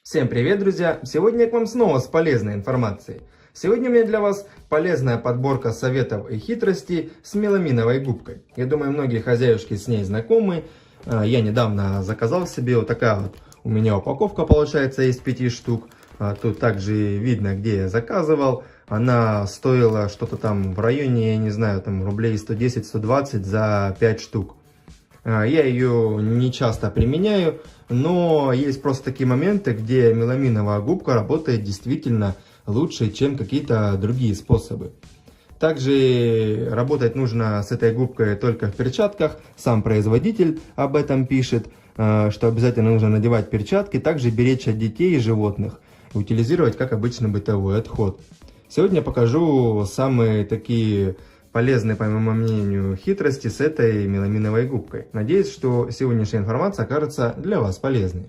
Всем привет, друзья! Сегодня я к вам снова с полезной информацией. Сегодня у меня для вас полезная подборка советов и хитростей с меламиновой губкой. Я думаю, многие хозяюшки с ней знакомы. Я недавно заказал себе вот такая вот у меня упаковка получается из 5 штук. Тут также видно, где я заказывал. Она стоила что-то там в районе, я не знаю, там рублей 110-120 за 5 штук. Я ее не часто применяю, но есть просто такие моменты, где меламиновая губка работает действительно лучше, чем какие-то другие способы. Также работать нужно с этой губкой только в перчатках. Сам производитель об этом пишет, что обязательно нужно надевать перчатки, также беречь от детей и животных, и утилизировать как обычный бытовой отход. Сегодня покажу самые такие полезные, по моему мнению, хитрости с этой меламиновой губкой. Надеюсь, что сегодняшняя информация окажется для вас полезной.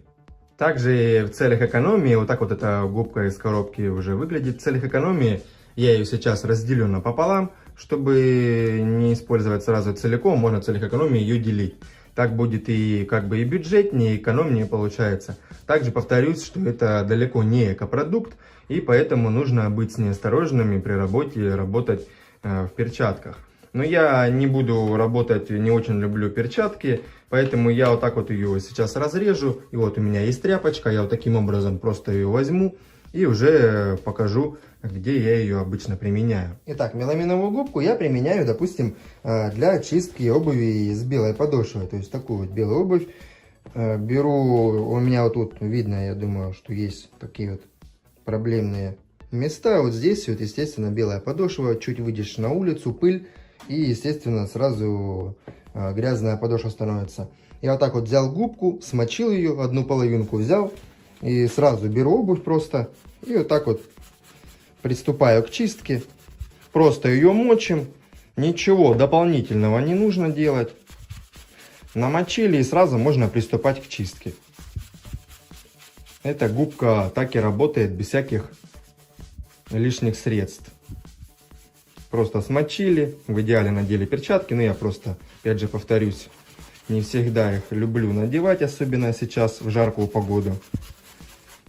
Также в целях экономии, вот так вот эта губка из коробки уже выглядит. В целях экономии я ее сейчас разделю напополам, чтобы не использовать сразу целиком, можно в целях экономии ее делить. Так будет и как бы и бюджетнее, и экономнее получается. Также повторюсь, что это далеко не экопродукт, и поэтому нужно быть с ней осторожными при работе, работать в перчатках. Но я не буду работать, не очень люблю перчатки, поэтому я вот так вот ее сейчас разрежу. И вот у меня есть тряпочка, я вот таким образом просто ее возьму и уже покажу, где я ее обычно применяю. Итак, меламиновую губку я применяю, допустим, для очистки обуви с белой подошвой. То есть такую вот белую обувь беру, у меня вот тут видно, я думаю, что есть такие вот проблемные места. Вот здесь вот, естественно, белая подошва, чуть выйдешь на улицу, пыль, и, естественно, сразу грязная подошва становится. Я вот так вот взял губку, смочил ее, одну половинку взял, и сразу беру обувь просто, и вот так вот приступаю к чистке. Просто ее мочим, ничего дополнительного не нужно делать. Намочили, и сразу можно приступать к чистке. Эта губка так и работает без всяких лишних средств. Просто смочили, в идеале надели перчатки, но я просто, опять же повторюсь, не всегда их люблю надевать, особенно сейчас в жаркую погоду.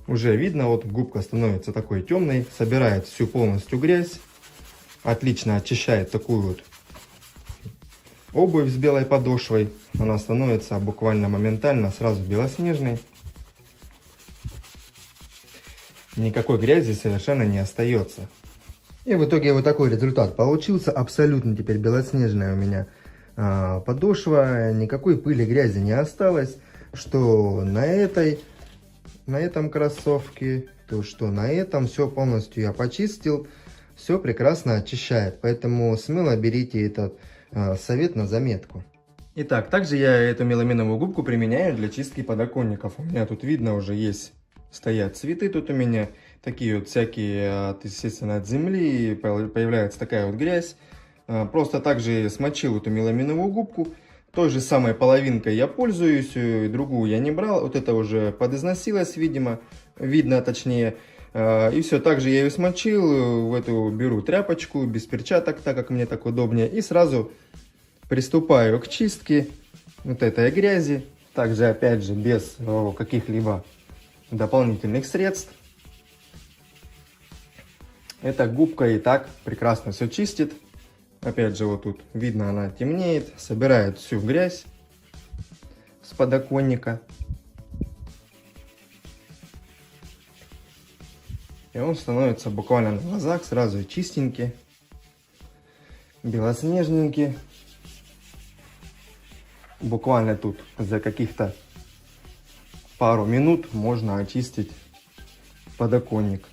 Уже видно, вот губка становится такой темной, собирает всю полностью грязь, отлично очищает такую вот обувь с белой подошвой, она становится буквально моментально сразу белоснежной. Никакой грязи совершенно не остается. И в итоге вот такой результат получился. Абсолютно теперь белоснежная у меня подошва. Никакой пыли, грязи не осталось. Что на этом кроссовке, то что на этом. Все полностью я почистил. Все прекрасно очищает. Поэтому смело берите этот совет на заметку. Итак, также я эту меламиновую губку применяю для чистки подоконников. У меня тут видно уже есть... Стоят цветы тут у меня, такие вот всякие, естественно, от земли, появляется такая вот грязь. Просто также смочил эту меламиновую губку, той же самой половинкой я пользуюсь, другую я не брал, вот это уже подизносилось, видно точнее. И все, также я ее смочил, в эту беру тряпочку, без перчаток, так как мне так удобнее, и сразу приступаю к чистке вот этой грязи, также опять же без каких-либо дополнительных средств. Эта губка и так прекрасно все чистит. Опять же, вот тут видно, она темнеет, собирает всю грязь с подоконника. И он становится буквально на глазах сразу чистенький, белоснежненький. Буквально тут за каких-то пару минут можно очистить подоконник.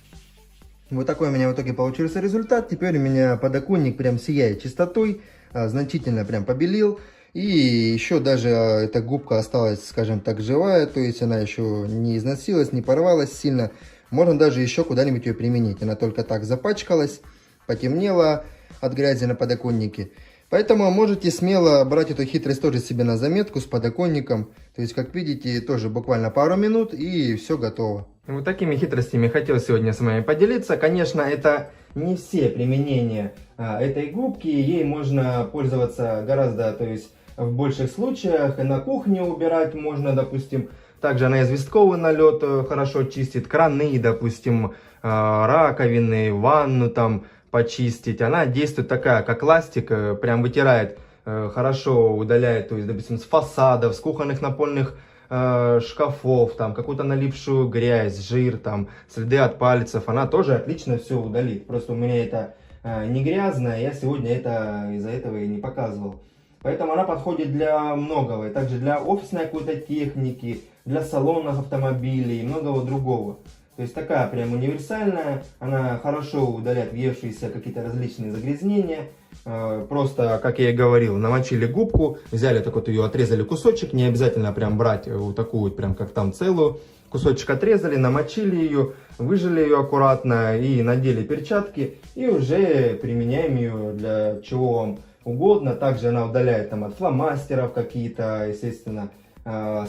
Вот такой у меня в итоге получился результат. Теперь у меня подоконник прям сияет чистотой, значительно прям побелел. И еще даже эта губка осталась, скажем так, живая, то есть она еще не износилась, не порвалась сильно. Можно даже еще куда-нибудь ее применить. Она только так запачкалась, потемнела от грязи на подоконнике. Поэтому можете смело брать эту хитрость тоже себе на заметку с подоконником. То есть, как видите, тоже буквально пару минут и все готово. Вот такими хитростями хотел сегодня с вами поделиться. Конечно, это не все применения этой губки. Ей можно пользоваться гораздо, то есть в больших случаях. И на кухне убирать можно, допустим. Также она известковый налет хорошо чистит, краны, допустим, раковины, ванну там почистить. Она действует такая, как ластик, прям вытирает, хорошо удаляет, то есть, допустим, с фасадов, с кухонных напольных шкафов, там, какую-то налипшую грязь, жир, там, следы от пальцев. Она тоже отлично все удалит. Просто у меня это не грязно, я сегодня это из-за этого и не показывал. Поэтому она подходит для многого, и также для офисной какой-то техники, для салонов автомобилей и многого другого. То есть такая прям универсальная, она хорошо удаляет въевшиеся какие-то различные загрязнения. Просто, как я и говорил, намочили губку, взяли так вот ее, отрезали кусочек, не обязательно прям брать вот такую вот прям как там целую. Кусочек отрезали, намочили ее, выжали ее аккуратно и надели перчатки. И уже применяем ее для чего вам угодно. Также она удаляет там от фломастеров какие-то, естественно,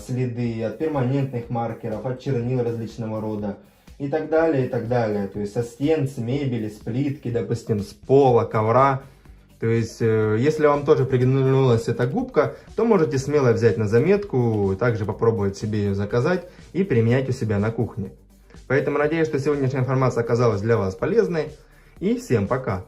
следы, от перманентных маркеров, от чернил различного рода. И так далее, и так далее. То есть со стен, с мебели, с плитки, допустим, с пола, ковра. То есть, если вам тоже приглянулась эта губка, то можете смело взять на заметку, также попробовать себе ее заказать и применять у себя на кухне. Поэтому надеюсь, что сегодняшняя информация оказалась для вас полезной. И всем пока!